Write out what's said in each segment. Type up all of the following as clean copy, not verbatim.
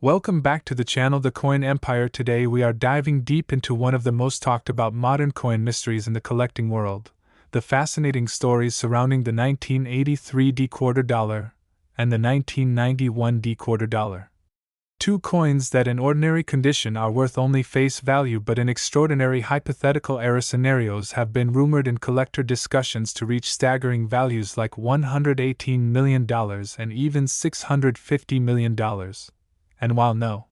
Welcome back to the channel The Coin Empire. Today we are diving deep into one of the most talked about modern coin mysteries in the collecting world, the fascinating stories surrounding the 1983 D-quarter dollar and the 1991 D-quarter dollar. Two coins that in ordinary condition are worth only face value, but in extraordinary hypothetical era scenarios have been rumored in collector discussions to reach staggering values like $118 million and even $650 million. And while no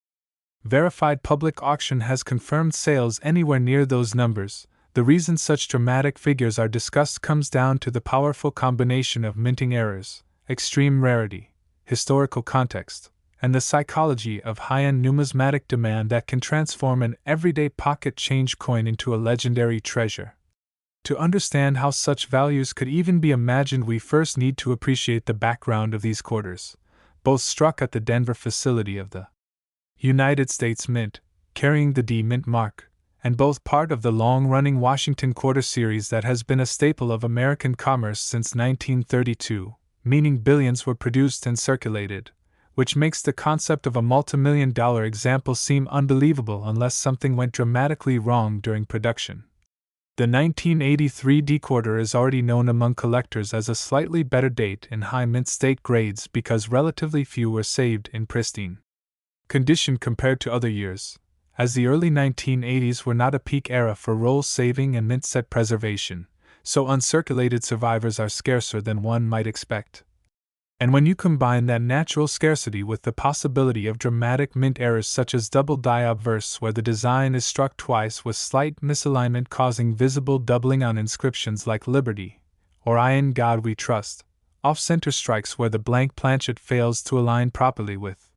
verified public auction has confirmed sales anywhere near those numbers, the reason such dramatic figures are discussed comes down to the powerful combination of minting errors, extreme rarity, historical context, and the psychology of high-end numismatic demand that can transform an everyday pocket change coin into a legendary treasure. To understand how such values could even be imagined, we first need to appreciate the background of these quarters, both struck at the Denver facility of the United States Mint, carrying the D Mint mark, and both part of the long-running Washington quarter series that has been a staple of American commerce since 1932, meaning billions were produced and circulated, which makes the concept of a multi-million-dollar example seem unbelievable unless something went dramatically wrong during production. The 1983 D-quarter is already known among collectors as a slightly better date in high mint state grades because relatively few were saved in pristine condition compared to other years, as the early 1980s were not a peak era for roll saving and mint set preservation, so uncirculated survivors are scarcer than one might expect. And when you combine that natural scarcity with the possibility of dramatic mint errors such as double die obverse, where the design is struck twice with slight misalignment causing visible doubling on inscriptions like Liberty or I in God We Trust, off-center strikes where the blank planchet fails to align properly with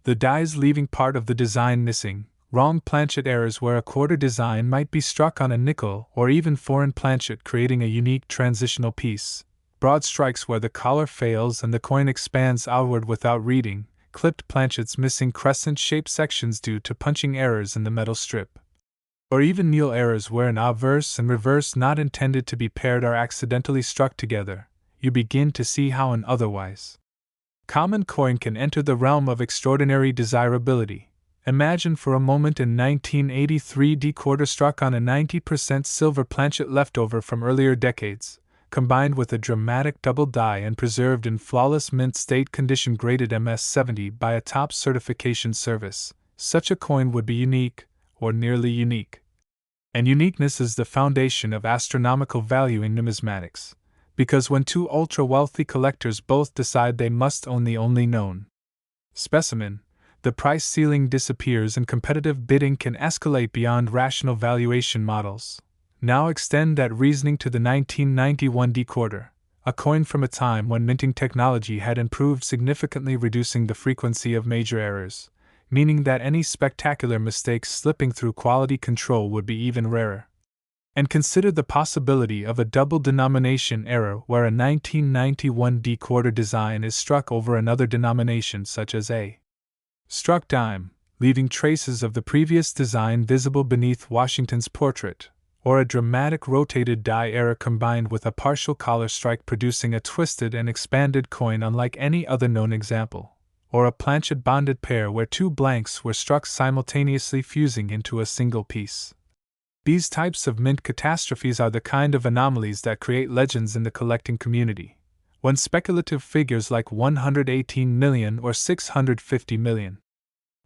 the dies, leaving part of the design missing, wrong planchet errors where a quarter design might be struck on a nickel or even foreign planchet creating a unique transitional piece, broad strikes where the collar fails and the coin expands outward without reading, clipped planchets missing crescent-shaped sections due to punching errors in the metal strip, or even kneel errors where an obverse and reverse not intended to be paired are accidentally struck together. You begin to see how an otherwise common coin can enter the realm of extraordinary desirability. Imagine for a moment a 1983 D-quarter struck on a 90% silver planchet leftover from earlier decades, combined with a dramatic double die and preserved in flawless mint state condition graded MS-70 by a top certification service. Such a coin would be unique, or nearly unique. And uniqueness is the foundation of astronomical value in numismatics, because when two ultra-wealthy collectors both decide they must own the only known specimen, the price ceiling disappears and competitive bidding can escalate beyond rational valuation models. Now extend that reasoning to the 1991 D-quarter, a coin from a time when minting technology had improved significantly, reducing the frequency of major errors, meaning that any spectacular mistakes slipping through quality control would be even rarer. And consider the possibility of a double denomination error where a 1991 D-quarter design is struck over another denomination such as a struck dime, leaving traces of the previous design visible beneath Washington's portrait, or a dramatic rotated die error combined with a partial collar strike producing a twisted and expanded coin unlike any other known example, or a planchet bonded pair where two blanks were struck simultaneously fusing into a single piece. These types of mint catastrophes are the kind of anomalies that create legends in the collecting community. When speculative figures like $118 million or $650 million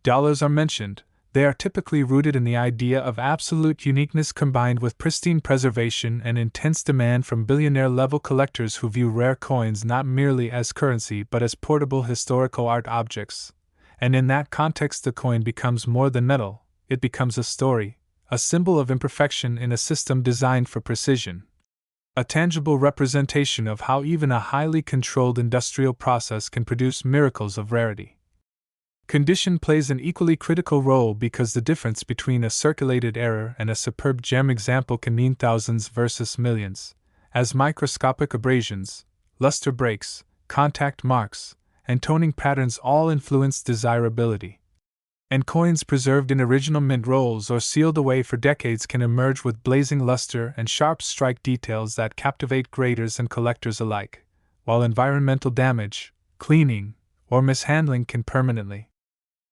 are mentioned, they are typically rooted in the idea of absolute uniqueness combined with pristine preservation and intense demand from billionaire-level collectors who view rare coins not merely as currency but as portable historical art objects. And in that context, the coin becomes more than metal, it becomes a story, a symbol of imperfection in a system designed for precision, a tangible representation of how even a highly controlled industrial process can produce miracles of rarity. Condition plays an equally critical role because the difference between a circulated error and a superb gem example can mean thousands versus millions, as microscopic abrasions, luster breaks, contact marks, and toning patterns all influence desirability. And coins preserved in original mint rolls or sealed away for decades can emerge with blazing luster and sharp strike details that captivate graders and collectors alike, while environmental damage, cleaning, or mishandling can permanently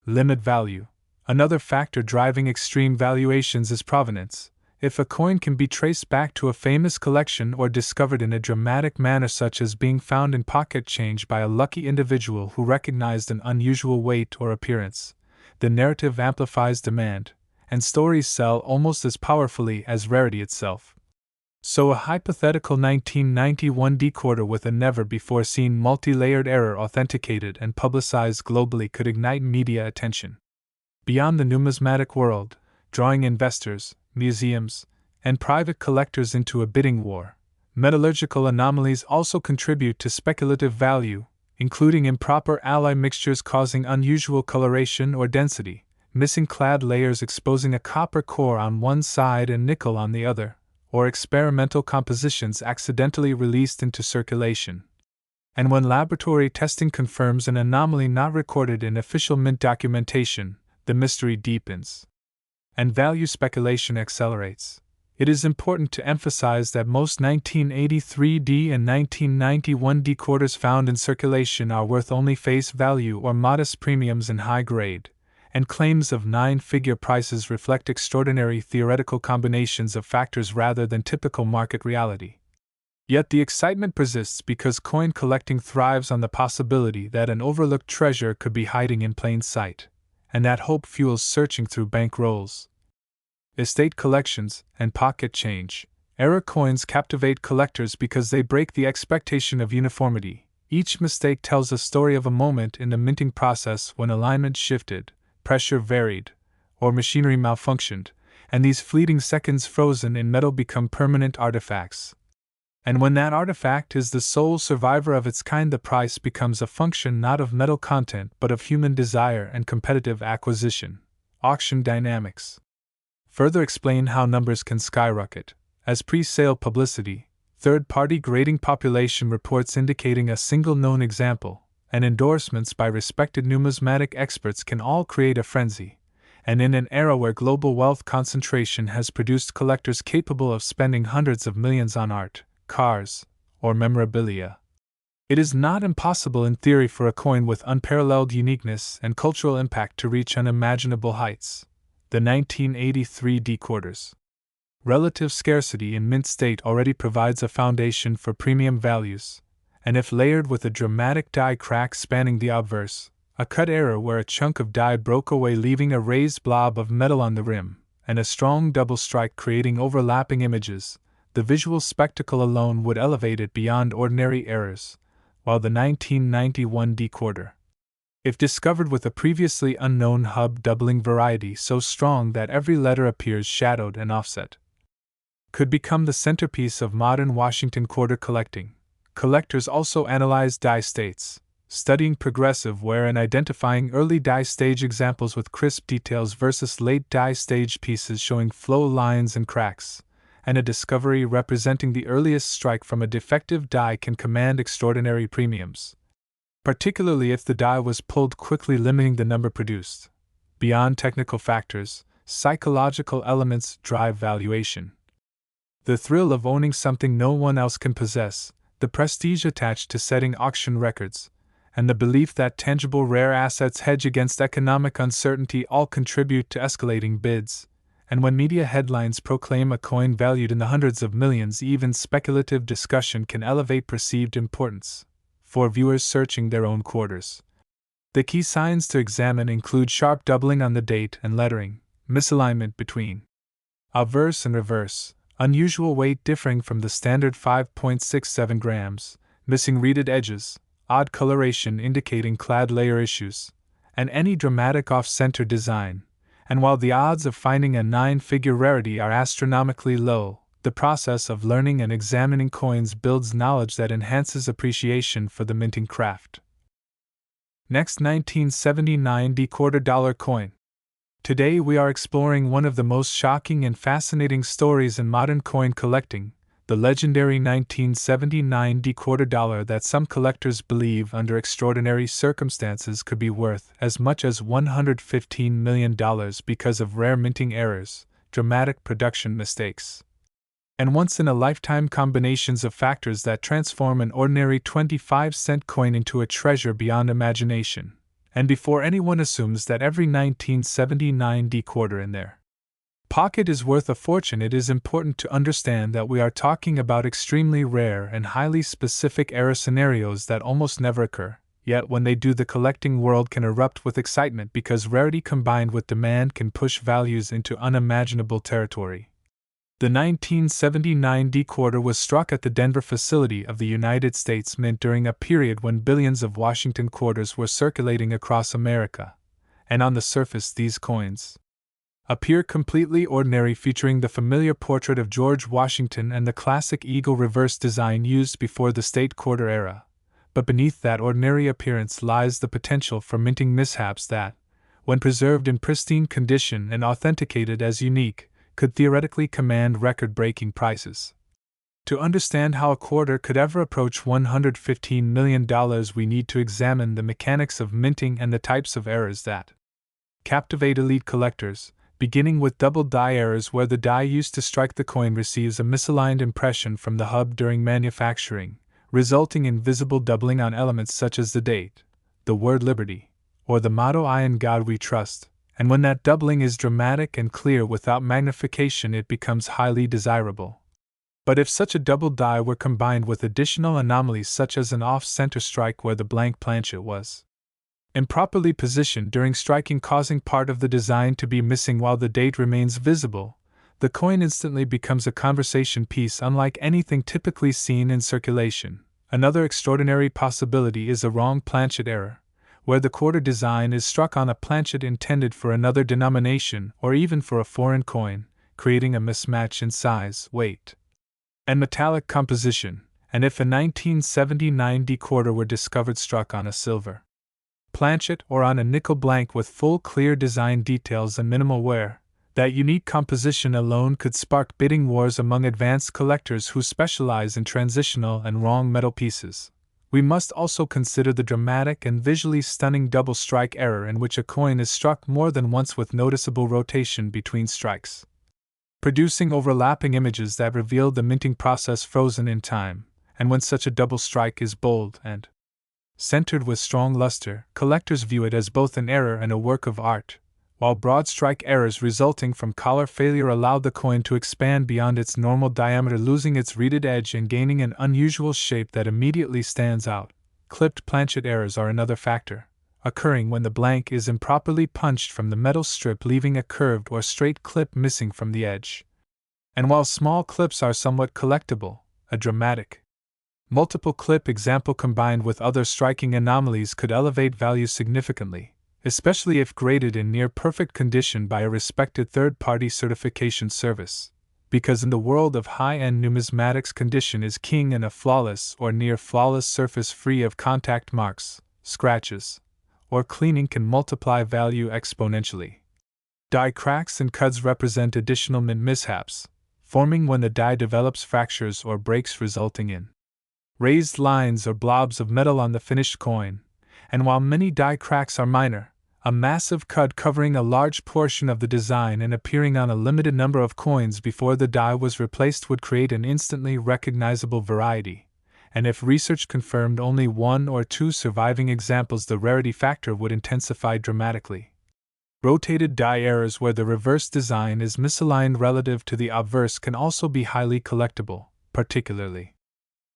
Limit value. Another factor driving extreme valuations is provenance. If a coin can be traced back to a famous collection or discovered in a dramatic manner, such as being found in pocket change by a lucky individual who recognized an unusual weight or appearance, the narrative amplifies demand, and stories sell almost as powerfully as rarity itself. So a hypothetical 1991 decoder with a never-before-seen multi-layered error authenticated and publicized globally could ignite media attention. Beyond the numismatic world, drawing investors, museums, and private collectors into a bidding war, metallurgical anomalies also contribute to speculative value, including improper alloy mixtures causing unusual coloration or density, missing clad layers exposing a copper core on one side and nickel on the other, or experimental compositions accidentally released into circulation. And when laboratory testing confirms an anomaly not recorded in official mint documentation, the mystery deepens, and value speculation accelerates. It is important to emphasize that most 1983D and 1991 decoders found in circulation are worth only face value or modest premiums in high grade, and claims of nine-figure prices reflect extraordinary theoretical combinations of factors rather than typical market reality. Yet the excitement persists because coin collecting thrives on the possibility that an overlooked treasure could be hiding in plain sight, and that hope fuels searching through bank rolls, estate collections, and pocket change. Error coins captivate collectors because they break the expectation of uniformity. Each mistake tells a story of a moment in the minting process when alignment shifted, pressure varied, or machinery malfunctioned, and these fleeting seconds frozen in metal become permanent artifacts. And when that artifact is the sole survivor of its kind, the price becomes a function not of metal content but of human desire and competitive acquisition. Auction dynamics further explain how numbers can skyrocket, as pre-sale publicity, third-party grading population reports indicating a single known example, and endorsements by respected numismatic experts can all create a frenzy. And in an era where global wealth concentration has produced collectors capable of spending hundreds of millions on art, cars, or memorabilia, it is not impossible in theory for a coin with unparalleled uniqueness and cultural impact to reach unimaginable heights. The 1983 decoders. Relative scarcity in mint state already provides a foundation for premium values, and if layered with a dramatic die crack spanning the obverse, a cut error where a chunk of die broke away leaving a raised blob of metal on the rim, and a strong double strike creating overlapping images, the visual spectacle alone would elevate it beyond ordinary errors, while the 1991 decoder, if discovered with a previously unknown hub doubling variety so strong that every letter appears shadowed and offset, could become the centerpiece of modern Washington quarter collecting. Collectors also analyze die states, studying progressive wear and identifying early die stage examples with crisp details versus late die stage pieces showing flow lines and cracks, and a discovery representing the earliest strike from a defective die can command extraordinary premiums, particularly if the die was pulled quickly, limiting the number produced. Beyond technical factors, psychological elements drive valuation. The thrill of owning something no one else can possess, the prestige attached to setting auction records, and the belief that tangible rare assets hedge against economic uncertainty all contribute to escalating bids. And when media headlines proclaim a coin valued in the hundreds of millions, even speculative discussion can elevate perceived importance for viewers searching their own quarters. The key signs to examine include sharp doubling on the date and lettering, misalignment between obverse and reverse, unusual weight differing from the standard 5.67 grams, missing reeded edges, odd coloration indicating clad layer issues, and any dramatic off-center design. And while the odds of finding a nine-figure rarity are astronomically low, the process of learning and examining coins builds knowledge that enhances appreciation for the minting craft. Next, 1979 decoder dollar coin. Today we are exploring one of the most shocking and fascinating stories in modern coin collecting, the legendary 1979 decoder dollar that some collectors believe under extraordinary circumstances could be worth as much as $115 million because of rare minting errors, dramatic production mistakes, and once-in-a-lifetime combinations of factors that transform an ordinary 25-cent coin into a treasure beyond imagination. And before anyone assumes that every 1979 quarter in their pocket is worth a fortune, it is important to understand that we are talking about extremely rare and highly specific error scenarios that almost never occur, yet when they do, the collecting world can erupt with excitement because rarity combined with demand can push values into unimaginable territory. The 1979 quarter was struck at the Denver facility of the United States Mint during a period when billions of Washington quarters were circulating across America, and on the surface these coins appear completely ordinary, featuring the familiar portrait of George Washington and the classic eagle reverse design used before the state quarter era. But beneath that ordinary appearance lies the potential for minting mishaps that, when preserved in pristine condition and authenticated as unique, could theoretically command record-breaking prices. To understand how a quarter could ever approach $115 million, we need to examine the mechanics of minting and the types of errors that captivate elite collectors, beginning with double die errors, where the die used to strike the coin receives a misaligned impression from the hub during manufacturing, resulting in visible doubling on elements such as the date, the word liberty, or the motto "I in God we trust." And when that doubling is dramatic and clear without magnification, it becomes highly desirable. But if such a double die were combined with additional anomalies such as an off-center strike where the blank planchet was improperly positioned during striking, causing part of the design to be missing while the date remains visible, the coin instantly becomes a conversation piece unlike anything typically seen in circulation. Another extraordinary possibility is a wrong planchet error, where the quarter design is struck on a planchet intended for another denomination or even for a foreign coin, creating a mismatch in size, weight, and metallic composition. And if a 1979 quarter were discovered struck on a silver planchet or on a nickel blank with full clear design details and minimal wear, that unique composition alone could spark bidding wars among advanced collectors who specialize in transitional and wrong metal pieces. We must also consider the dramatic and visually stunning double strike error, in which a coin is struck more than once with noticeable rotation between strikes, producing overlapping images that reveal the minting process frozen in time. And when such a double strike is bold and centered with strong luster, collectors view it as both an error and a work of art, while broad strike errors resulting from collar failure allow the coin to expand beyond its normal diameter, losing its reeded edge and gaining an unusual shape that immediately stands out. Clipped planchet errors are another factor, occurring when the blank is improperly punched from the metal strip, leaving a curved or straight clip missing from the edge. And while small clips are somewhat collectible, a dramatic multiple clip example combined with other striking anomalies could elevate value significantly, especially if graded in near-perfect condition by a respected third-party certification service, because in the world of high-end numismatics, condition is king, and a flawless or near-flawless surface free of contact marks, scratches, or cleaning can multiply value exponentially. Die cracks and cuts represent additional mint mishaps, forming when the die develops fractures or breaks, resulting in raised lines or blobs of metal on the finished coin. And while many die cracks are minor, a massive cut covering a large portion of the design and appearing on a limited number of coins before the die was replaced would create an instantly recognizable variety, and if research confirmed only one or two surviving examples, the rarity factor would intensify dramatically. Rotated die errors where the reverse design is misaligned relative to the obverse can also be highly collectible, particularly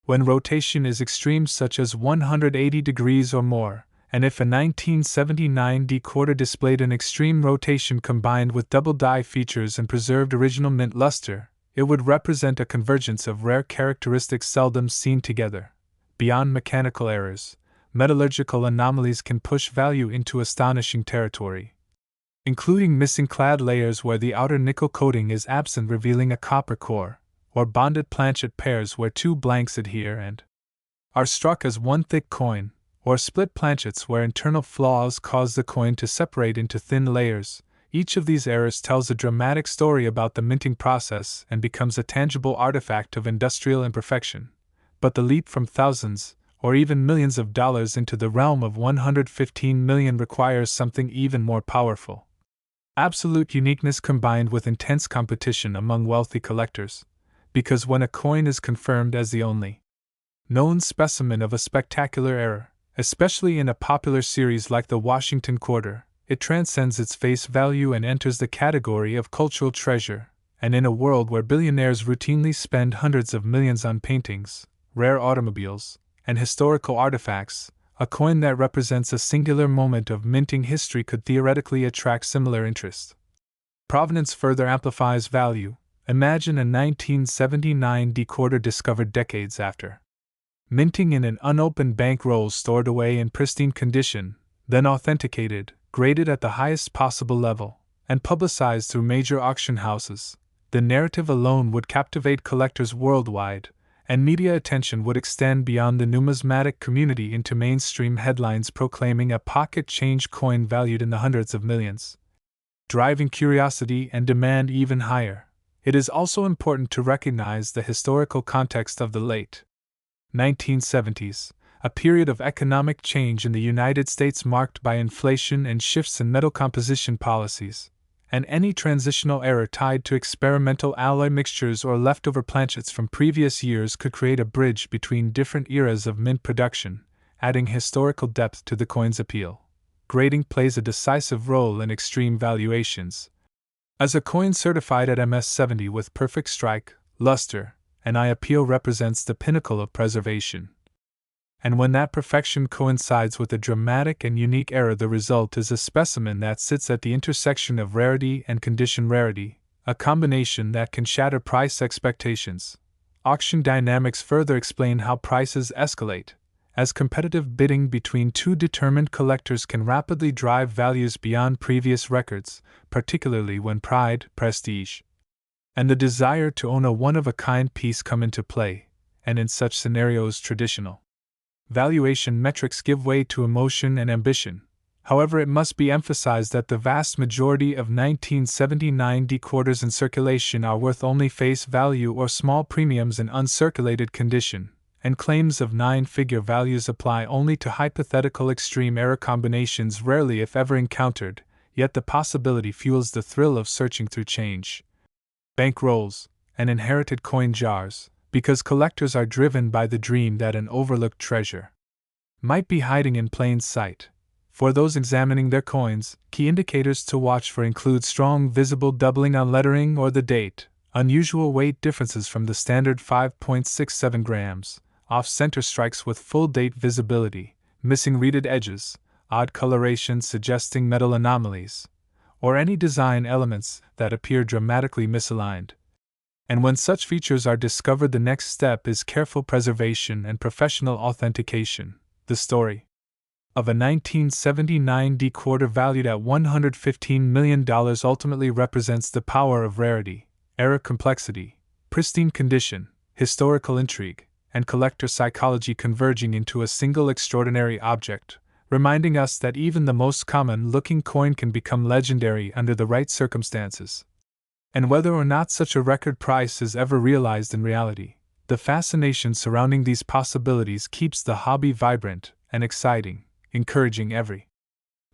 when rotation is extreme, such as 180 degrees or more. And if a 1979 quarter displayed an extreme rotation combined with double die features and preserved original mint luster, it would represent a convergence of rare characteristics seldom seen together. Beyond mechanical errors, metallurgical anomalies can push value into astonishing territory, including missing clad layers where the outer nickel coating is absent, revealing a copper core, or bonded planchet pairs where two blanks adhere and are struck as one thick coin, or split planchets where internal flaws cause the coin to separate into thin layers. Each of these errors tells a dramatic story about the minting process and becomes a tangible artifact of industrial imperfection. But the leap from thousands, or even millions of dollars into the realm of 115 million requires something even more powerful: absolute uniqueness combined with intense competition among wealthy collectors. Because when a coin is confirmed as the only known specimen of a spectacular error, Especially in a popular series like the Washington Quarter, it transcends its face value and enters the category of cultural treasure. And in a world where billionaires routinely spend hundreds of millions on paintings, rare automobiles, and historical artifacts, a coin that represents a singular moment of minting history could theoretically attract similar interest. Provenance further amplifies value. Imagine a 1979 decoder discovered decades after. Minting in an unopened bankroll stored away in pristine condition, then authenticated, graded at the highest possible level, and publicized through major auction houses. The narrative alone would captivate collectors worldwide, and media attention would extend beyond the numismatic community into mainstream headlines proclaiming a pocket change coin valued in the hundreds of millions. Driving curiosity and demand even higher, it is also important to recognize the historical context of the late 1970s, a period of economic change in the United States marked by inflation and shifts in metal composition policies, and any transitional error tied to experimental alloy mixtures or leftover planchets from previous years could create a bridge between different eras of mint production, adding historical depth to the coin's appeal. Grading plays a decisive role in extreme valuations. As a coin certified at MS-70 with perfect strike, luster, and eye appeal represents the pinnacle of preservation. And when that perfection coincides with a dramatic and unique error, the result is a specimen that sits at the intersection of rarity and condition rarity, a combination that can shatter price expectations. Auction dynamics further explain how prices escalate, as competitive bidding between two determined collectors can rapidly drive values beyond previous records, particularly when pride, prestige, and the desire to own a one-of-a-kind piece come into play, and in such scenarios traditional valuation metrics give way to emotion and ambition. However, it must be emphasized that the vast majority of 1979 decorders in circulation are worth only face value or small premiums in uncirculated condition, and claims of nine-figure values apply only to hypothetical extreme error combinations rarely if ever encountered, yet the possibility fuels the thrill of searching through change bankrolls, and inherited coin jars, because collectors are driven by the dream that an overlooked treasure might be hiding in plain sight. For those examining their coins, key indicators to watch for include strong visible doubling on lettering or the date, unusual weight differences from the standard 5.67 grams, off-center strikes with full date visibility, missing reeded edges, odd coloration suggesting metal anomalies, or any design elements that appear dramatically misaligned. And when such features are discovered, the next step is careful preservation and professional authentication. The story of a 1979 decoder valued at $115 million ultimately represents the power of rarity, error complexity, pristine condition, historical intrigue, and collector psychology converging into a single extraordinary object, reminding us that even the most common-looking coin can become legendary under the right circumstances. And whether or not such a record price is ever realized in reality, the fascination surrounding these possibilities keeps the hobby vibrant and exciting, encouraging every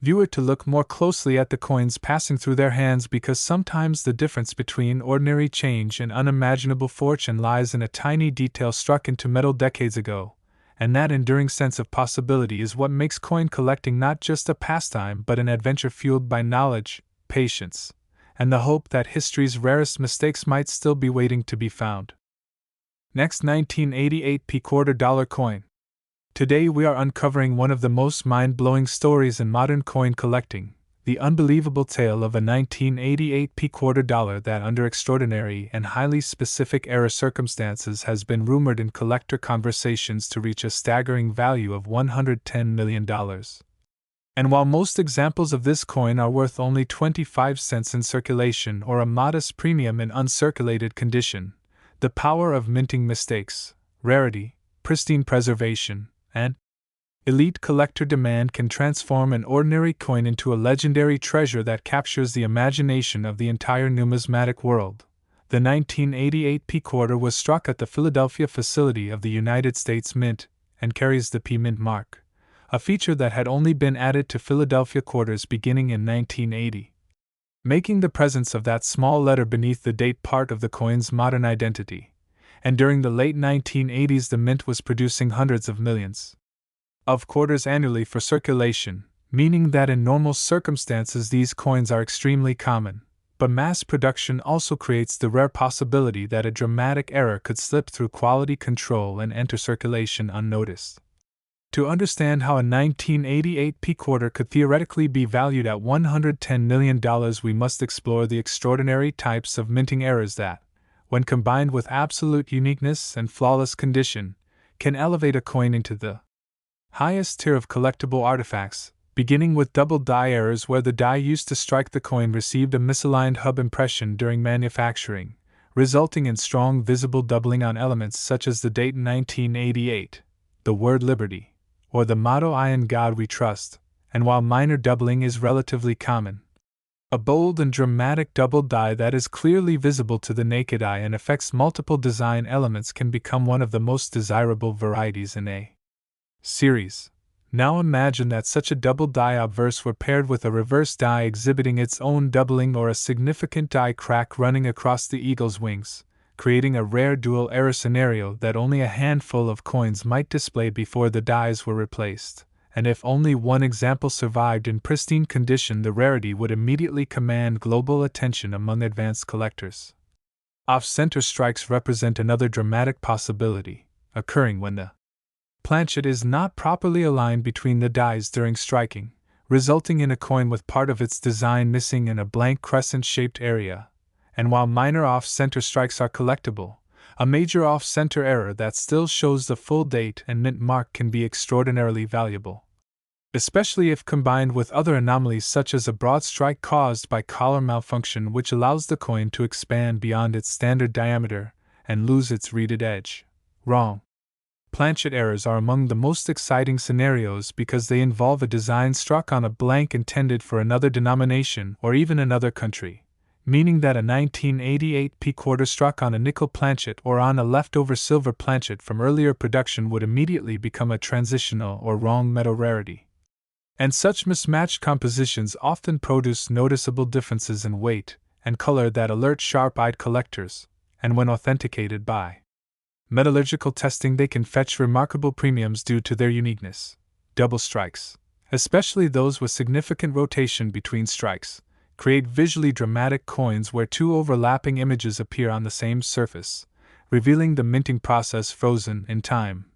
viewer to look more closely at the coins passing through their hands, because sometimes the difference between ordinary change and unimaginable fortune lies in a tiny detail struck into metal decades ago, and that enduring sense of possibility is what makes coin collecting not just a pastime but an adventure fueled by knowledge, patience, and the hope that history's rarest mistakes might still be waiting to be found. Next, 1988 P-quarter dollar coin. Today we are uncovering one of the most mind-blowing stories in modern coin collecting, the unbelievable tale of a 1988 P-quarter dollar that under extraordinary and highly specific error circumstances has been rumored in collector conversations to reach a staggering value of $110 million. And while most examples of this coin are worth only 25 cents in circulation or a modest premium in uncirculated condition, the power of minting mistakes, rarity, pristine preservation, and elite collector demand can transform an ordinary coin into a legendary treasure that captures the imagination of the entire numismatic world. The 1988 P-quarter was struck at the Philadelphia facility of the United States Mint and carries the P-Mint mark, a feature that had only been added to Philadelphia quarters beginning in 1980, making the presence of that small letter beneath the date part of the coin's modern identity. And during the late 1980s, the Mint was producing hundreds of millions of quarters annually for circulation, meaning that in normal circumstances these coins are extremely common. But mass production also creates the rare possibility that a dramatic error could slip through quality control and enter circulation unnoticed. To understand how a 1988 P quarter could theoretically be valued at $110 million, we must explore the extraordinary types of minting errors that, when combined with absolute uniqueness and flawless condition, can elevate a coin into the highest tier of collectible artifacts, beginning with double die errors where the die used to strike the coin received a misaligned hub impression during manufacturing, resulting in strong visible doubling on elements such as the date 1988, the word liberty, or the motto "I in God we trust," and while minor doubling is relatively common, a bold and dramatic double die that is clearly visible to the naked eye and affects multiple design elements can become one of the most desirable varieties in a series. Now imagine that such a double die obverse were paired with a reverse die exhibiting its own doubling or a significant die crack running across the eagle's wings, creating a rare dual error scenario that only a handful of coins might display before the dies were replaced, and if only one example survived in pristine condition, the rarity would immediately command global attention among advanced collectors. Off-center strikes represent another dramatic possibility, occurring when the planchet is not properly aligned between the dies during striking, resulting in a coin with part of its design missing in a blank crescent-shaped area. And while minor off-center strikes are collectible, a major off-center error that still shows the full date and mint mark can be extraordinarily valuable, especially if combined with other anomalies such as a broad strike caused by collar malfunction, which allows the coin to expand beyond its standard diameter and lose its reeded edge. Wrong planchet errors are among the most exciting scenarios because they involve a design struck on a blank intended for another denomination or even another country, meaning that a 1988 P quarter struck on a nickel planchet or on a leftover silver planchet from earlier production would immediately become a transitional or wrong metal rarity. And such mismatched compositions often produce noticeable differences in weight and color that alert sharp-eyed collectors, and when authenticated by metallurgical testing they can fetch remarkable premiums due to their uniqueness. Double strikes, especially those with significant rotation between strikes, create visually dramatic coins where two overlapping images appear on the same surface, revealing the minting process frozen in time.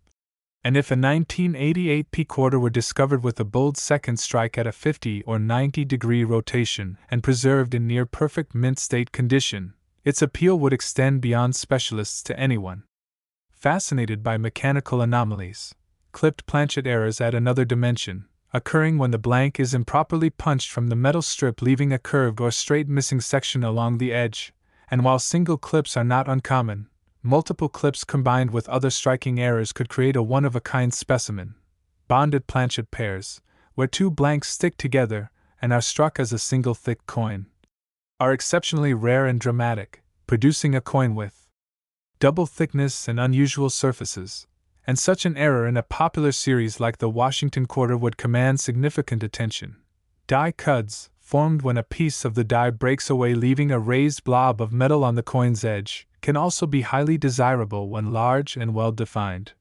And if a 1988 P quarter were discovered with a bold second strike at a 50 or 90-degree rotation and preserved in near-perfect mint state condition, its appeal would extend beyond specialists to anyone fascinated by mechanical anomalies. Clipped planchet errors add another dimension, occurring when the blank is improperly punched from the metal strip, leaving a curved or straight missing section along the edge, and while single clips are not uncommon, multiple clips combined with other striking errors could create a one-of-a-kind specimen. Bonded planchet pairs, where two blanks stick together and are struck as a single thick coin, are exceptionally rare and dramatic, producing a coin with double thickness and unusual surfaces, and such an error in a popular series like the Washington quarter would command significant attention. Die cuds, formed when a piece of the die breaks away leaving a raised blob of metal on the coin's edge, can also be highly desirable when large and well-defined.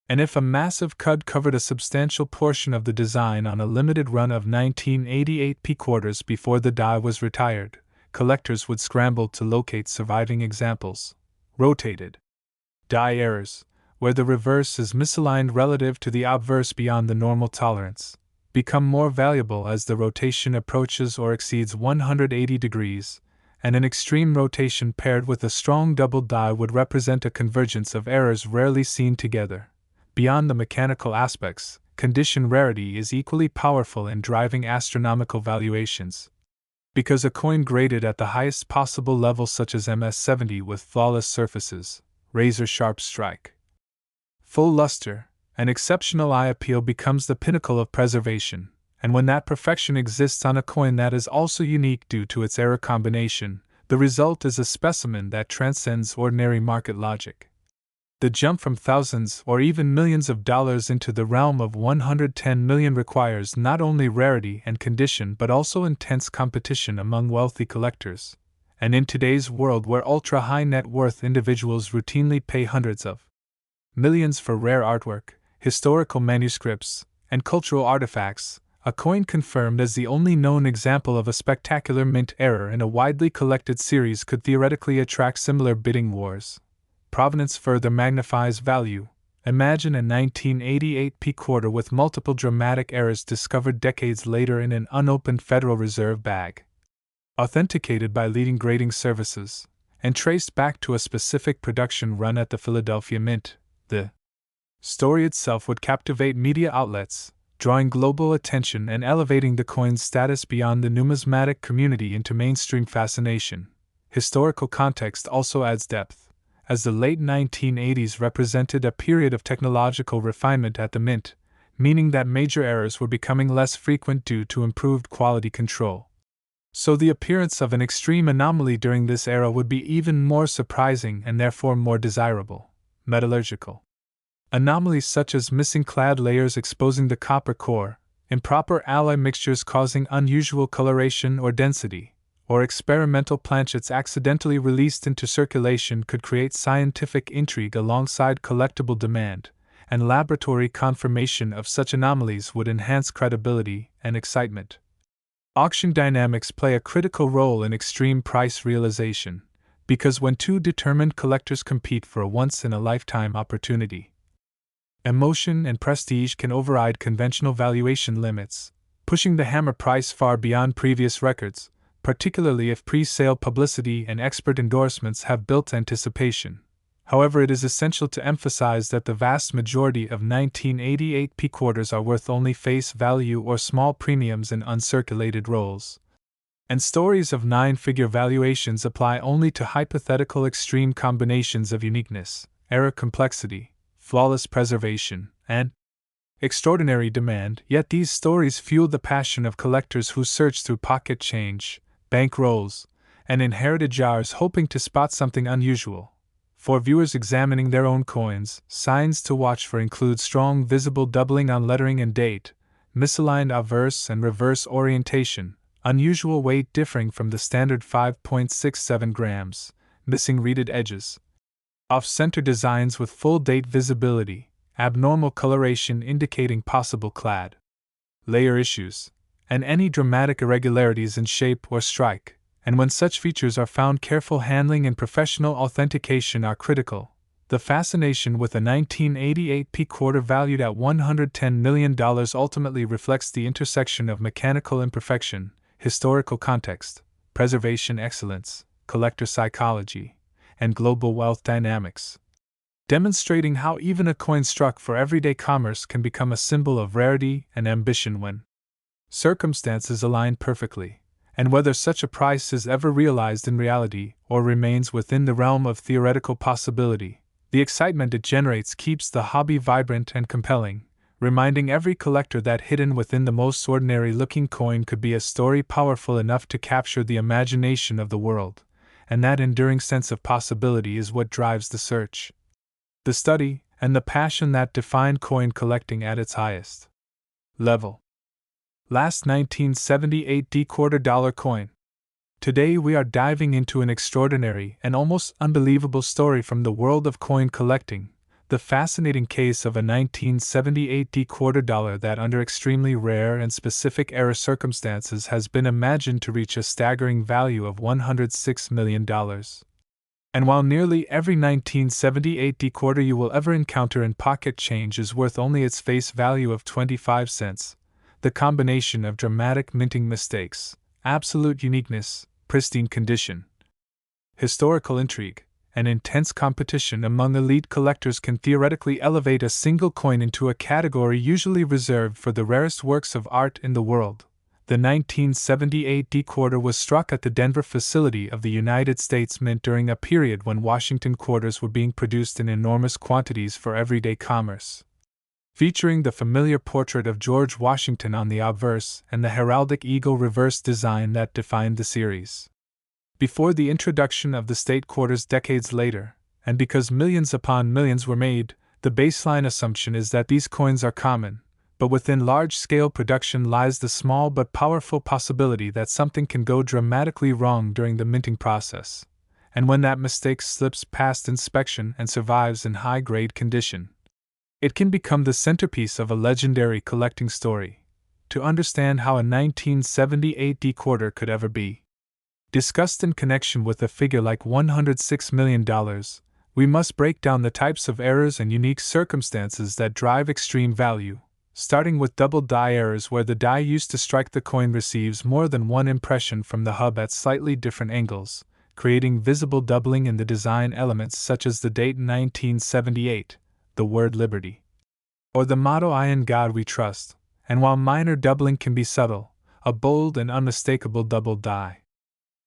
And if a massive cud covered a substantial portion of the design on a limited run of 1988 P quarters before the die was retired, collectors would scramble to locate surviving examples. Rotated die errors, where the reverse is misaligned relative to the obverse beyond the normal tolerance, become more valuable as the rotation approaches or exceeds 180 degrees, and an extreme rotation paired with a strong double die would represent a convergence of errors rarely seen together. Beyond the mechanical aspects, condition rarity is equally powerful in driving astronomical valuations. Because a coin graded at the highest possible level such as MS-70 with flawless surfaces, razor-sharp strike, full luster, and exceptional eye appeal becomes the pinnacle of preservation, and when that perfection exists on a coin that is also unique due to its error combination, the result is a specimen that transcends ordinary market logic. The jump from thousands or even millions of dollars into the realm of 110 million requires not only rarity and condition but also intense competition among wealthy collectors. And in today's world where ultra-high net worth individuals routinely pay hundreds of millions for rare artwork, historical manuscripts, and cultural artifacts, a coin confirmed as the only known example of a spectacular mint error in a widely collected series could theoretically attract similar bidding wars. Provenance further magnifies value. Imagine a 1988 P quarter with multiple dramatic errors discovered decades later in an unopened Federal Reserve bag. Authenticated by leading grading services, and traced back to a specific production run at the Philadelphia Mint, the story itself would captivate media outlets, drawing global attention and elevating the coin's status beyond the numismatic community into mainstream fascination. Historical context also adds depth, as the late 1980s represented a period of technological refinement at the Mint, meaning that major errors were becoming less frequent due to improved quality control. So the appearance of an extreme anomaly during this era would be even more surprising and therefore more desirable. Metallurgical anomalies such as missing clad layers exposing the copper core, improper alloy mixtures causing unusual coloration or density, or experimental planchets accidentally released into circulation could create scientific intrigue alongside collectible demand, and laboratory confirmation of such anomalies would enhance credibility and excitement. Auction dynamics play a critical role in extreme price realization, because when two determined collectors compete for a once-in-a-lifetime opportunity, emotion and prestige can override conventional valuation limits, pushing the hammer price far beyond previous records, particularly if pre-sale publicity and expert endorsements have built anticipation. However, it is essential to emphasize that the vast majority of 1988 P quarters are worth only face value or small premiums in uncirculated rolls. And stories of nine-figure valuations apply only to hypothetical extreme combinations of uniqueness, error complexity, flawless preservation, and extraordinary demand. Yet these stories fuel the passion of collectors who search through pocket change, bank rolls, and inherited jars hoping to spot something unusual. For viewers examining their own coins, signs to watch for include strong visible doubling on lettering and date, misaligned obverse and reverse orientation, unusual weight differing from the standard 5.67 grams, missing reeded edges, off-center designs with full date visibility, abnormal coloration indicating possible clad layer issues, and any dramatic irregularities in shape or strike. And when such features are found, careful handling and professional authentication are critical. The fascination with a 1988 P quarter valued at $110 million ultimately reflects the intersection of mechanical imperfection, historical context, preservation excellence, collector psychology, and global wealth dynamics, demonstrating how even a coin struck for everyday commerce can become a symbol of rarity and ambition when circumstances align perfectly. And whether such a price is ever realized in reality or remains within the realm of theoretical possibility, the excitement it generates keeps the hobby vibrant and compelling, reminding every collector that hidden within the most ordinary-looking coin could be a story powerful enough to capture the imagination of the world, and that enduring sense of possibility is what drives the search, the study, and the passion that define coin collecting at its highest level. Last 1978 D quarter dollar coin. Today we are diving into an extraordinary and almost unbelievable story from the world of coin collecting, the fascinating case of a 1978 D quarter dollar that under extremely rare and specific error circumstances has been imagined to reach a staggering value of $106 million. And while nearly every 1978 D quarter you will ever encounter in pocket change is worth only its face value of 25 cents, the combination of dramatic minting mistakes, absolute uniqueness, pristine condition, historical intrigue, and intense competition among elite collectors can theoretically elevate a single coin into a category usually reserved for the rarest works of art in the world. The 1978 D quarter was struck at the Denver facility of the United States Mint during a period when Washington quarters were being produced in enormous quantities for everyday commerce. Featuring the familiar portrait of George Washington on the obverse and the heraldic eagle reverse design that defined the series. Before the introduction of the state quarters decades later, and because millions upon millions were made, the baseline assumption is that these coins are common, but within large-scale production lies the small but powerful possibility that something can go dramatically wrong during the minting process, and when that mistake slips past inspection and survives in high-grade condition, It can become the centerpiece of a legendary collecting story. To understand how a 1978 decoder could ever be discussed in connection with a figure like $106 million, we must break down the types of errors and unique circumstances that drive extreme value, starting with double die errors where the die used to strike the coin receives more than one impression from the hub at slightly different angles, creating visible doubling in the design elements such as the date 1978, the word liberty, or the motto I in God we trust, and while minor doubling can be subtle, a bold and unmistakable double die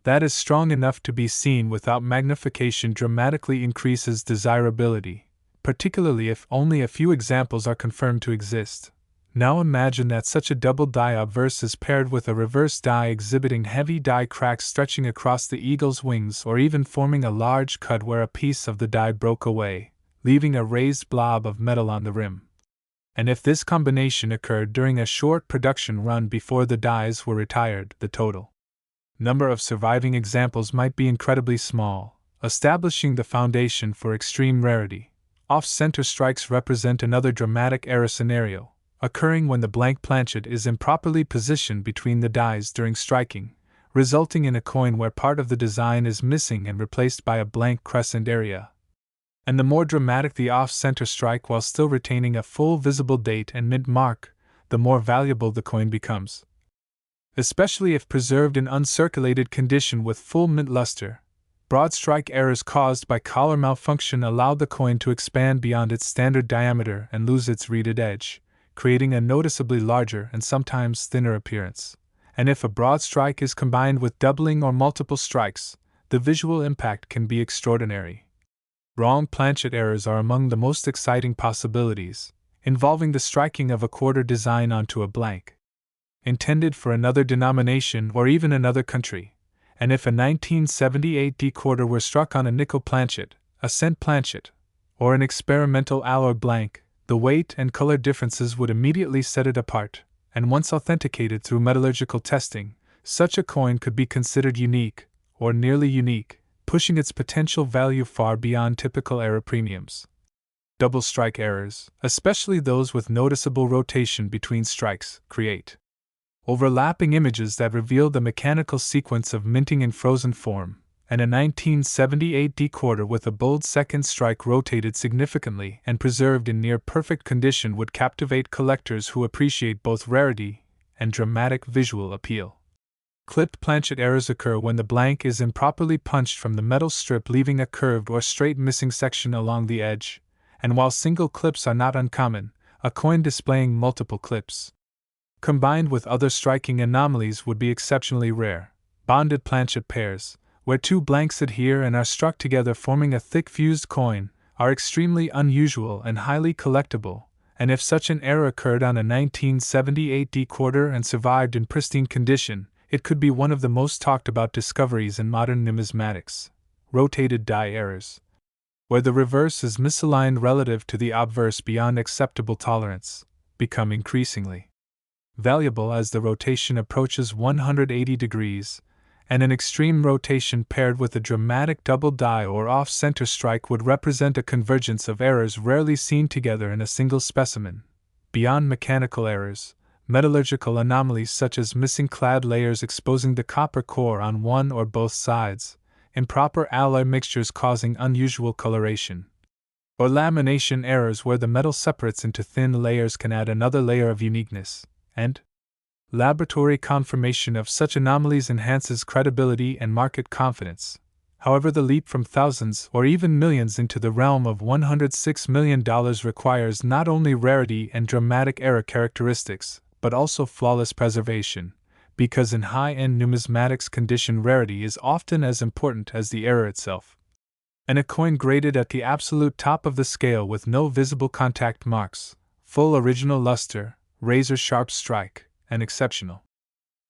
that is strong enough to be seen without magnification dramatically increases desirability, particularly if only a few examples are confirmed to exist. Now imagine that such a double die obverse is paired with a reverse die exhibiting heavy die cracks stretching across the eagle's wings or even forming a large cut where a piece of the die broke away, leaving a raised blob of metal on the rim. And if this combination occurred during a short production run before the dies were retired, the total number of surviving examples might be incredibly small, establishing the foundation for extreme rarity. Off-center strikes represent another dramatic error scenario, occurring when the blank planchet is improperly positioned between the dies during striking, resulting in a coin where part of the design is missing and replaced by a blank crescent area. And the more dramatic the off-center strike while still retaining a full visible date and mint mark, the more valuable the coin becomes, especially if preserved in uncirculated condition with full mint luster. Broad strike errors caused by collar malfunction allow the coin to expand beyond its standard diameter and lose its reeded edge, creating a noticeably larger and sometimes thinner appearance. And if a broad strike is combined with doubling or multiple strikes, the visual impact can be extraordinary. Wrong planchet errors are among the most exciting possibilities, involving the striking of a quarter design onto a blank intended for another denomination or even another country, and if a 1978 D quarter were struck on a nickel planchet, a cent planchet, or an experimental alloy blank, the weight and color differences would immediately set it apart, and once authenticated through metallurgical testing, such a coin could be considered unique, or nearly unique, pushing its potential value far beyond typical error premiums. Double strike errors, especially those with noticeable rotation between strikes, create overlapping images that reveal the mechanical sequence of minting in frozen form, and a 1978 D quarter with a bold second strike rotated significantly and preserved in near-perfect condition would captivate collectors who appreciate both rarity and dramatic visual appeal. Clipped planchet errors occur when the blank is improperly punched from the metal strip, leaving a curved or straight missing section along the edge, and while single clips are not uncommon, a coin displaying multiple clips, combined with other striking anomalies, would be exceptionally rare. Bonded planchet pairs, where two blanks adhere and are struck together forming a thick fused coin, are extremely unusual and highly collectible, and if such an error occurred on a 1978 D quarter and survived in pristine condition, it could be one of the most talked about discoveries in modern numismatics. Rotated die errors, where the reverse is misaligned relative to the obverse beyond acceptable tolerance, become increasingly valuable as the rotation approaches 180 degrees, and an extreme rotation paired with a dramatic double die or off-center strike would represent a convergence of errors rarely seen together in a single specimen. Beyond mechanical errors, metallurgical anomalies such as missing clad layers exposing the copper core on one or both sides, improper alloy mixtures causing unusual coloration, or lamination errors where the metal separates into thin layers can add another layer of uniqueness, and laboratory confirmation of such anomalies enhances credibility and market confidence. However, the leap from thousands or even millions into the realm of $106 million requires not only rarity and dramatic error characteristics, but also flawless preservation, because in high-end numismatics condition rarity is often as important as the error itself. And a coin graded at the absolute top of the scale with no visible contact marks, full original luster, razor-sharp strike, and exceptional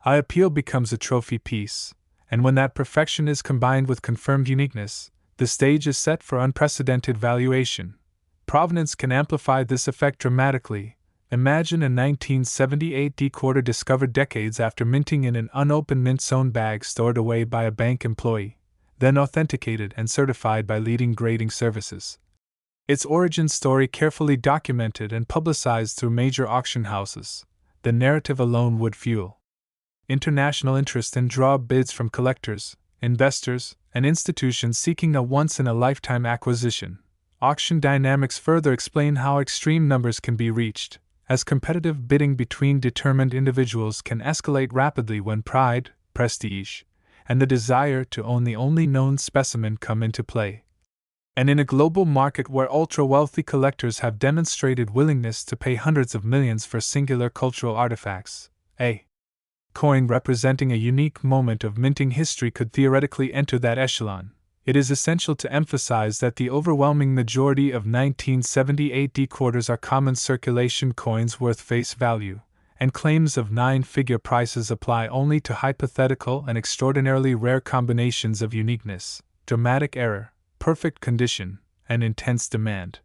eye appeal becomes a trophy piece, and when that perfection is combined with confirmed uniqueness, the stage is set for unprecedented valuation. Provenance can amplify this effect dramatically. Imagine a 1978 D quarter discovered decades after minting in an unopened mint-sewn bag stored away by a bank employee, then authenticated and certified by leading grading services. Its origin story carefully documented and publicized through major auction houses, the narrative alone would fuel international interest and draw bids from collectors, investors, and institutions seeking a once-in-a-lifetime acquisition. Auction dynamics further explain how extreme numbers can be reached, as competitive bidding between determined individuals can escalate rapidly when pride, prestige, and the desire to own the only known specimen come into play. And in a global market where ultra-wealthy collectors have demonstrated willingness to pay hundreds of millions for singular cultural artifacts, a coin representing a unique moment of minting history could theoretically enter that echelon. It is essential to emphasize that the overwhelming majority of 1978 D-quarters are common circulation coins worth face value, and claims of nine-figure prices apply only to hypothetical and extraordinarily rare combinations of uniqueness, dramatic error, perfect condition, and intense demand.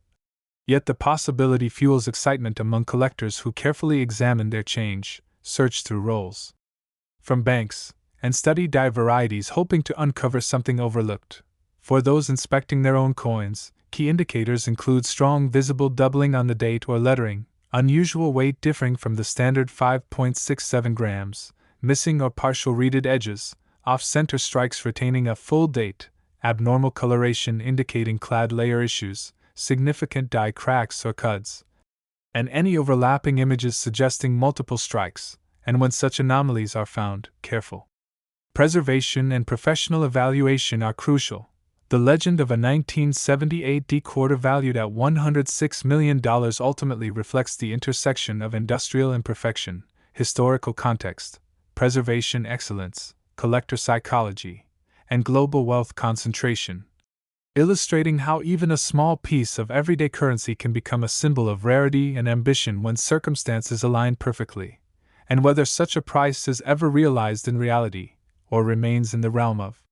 Yet the possibility fuels excitement among collectors who carefully examine their change, search through rolls from banks, and study die varieties hoping to uncover something overlooked. For those inspecting their own coins, key indicators include strong visible doubling on the date or lettering, unusual weight differing from the standard 5.67 grams, missing or partial reeded edges, off-center strikes retaining a full date, abnormal coloration indicating clad layer issues, significant die cracks or cuds, and any overlapping images suggesting multiple strikes, and when such anomalies are found, careful preservation and professional evaluation are crucial. The legend of a 1978 D-quarter valued at $106 million ultimately reflects the intersection of industrial imperfection, historical context, preservation excellence, collector psychology, and global wealth concentration, illustrating how even a small piece of everyday currency can become a symbol of rarity and ambition when circumstances align perfectly, and whether such a price is ever realized in reality, or remains in the realm of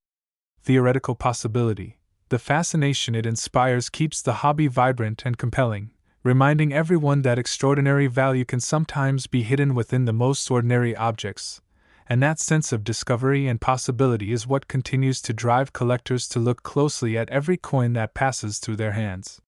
theoretical possibility. The fascination it inspires keeps the hobby vibrant and compelling, reminding everyone that extraordinary value can sometimes be hidden within the most ordinary objects, and that sense of discovery and possibility is what continues to drive collectors to look closely at every coin that passes through their hands.